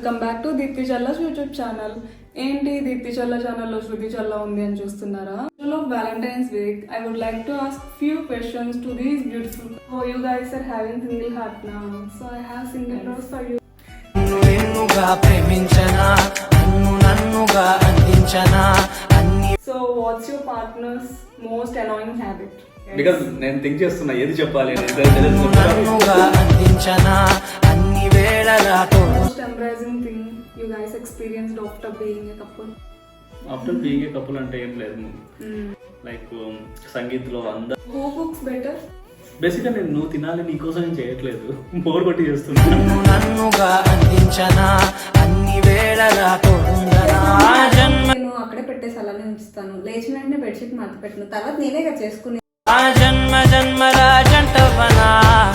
Welcome back to Deepti Challa's YouTube channel. ఏంటి దీప్తి చల్లా ఛానల్లో శృతి చల్లా ఉంది అని చూస్తున్నారా? Valentine's week, I would like to ask few questions to these beautiful. Oh, you guys are having single heart now, so I have single rose for you. So, what's your partner's most annoying habit? Because నేను think చేస్తున్నా ఏది చెప్పాలి. Most embarrassing thing you guys experienced after being a couple? After being a couple అంటే ఏం లేదు. Like సంగీత్లో అందరు Who cooks better? బేసిక్గా నువ్వు తినాలి నీకోసం నేను చేయట్లేదు, బోర్ కొట్టి చేస్తున్నాను. నేను అక్కడే పెట్టేసి అలానే ఉంచుతాను. లేచిన వెంటనే బెడ్షీట్ మడత పెట్టిన తర్వాత నేనే చేసుకునే.